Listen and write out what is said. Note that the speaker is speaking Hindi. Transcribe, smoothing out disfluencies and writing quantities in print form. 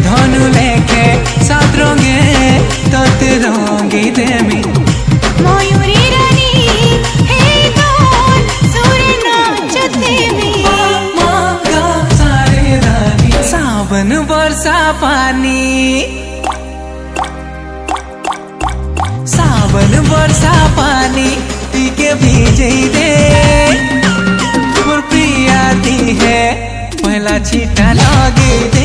धनु लेके सात रंगे तोते रंगी देमी मयूरी रानी हे दोन सूर्य नाचतेमी मागा सारे रानी सावन वर्षा पानी सावन वर्षा पानी पी के भीजे दे मोर प्रिया दी है पहला छीटा लगे दे।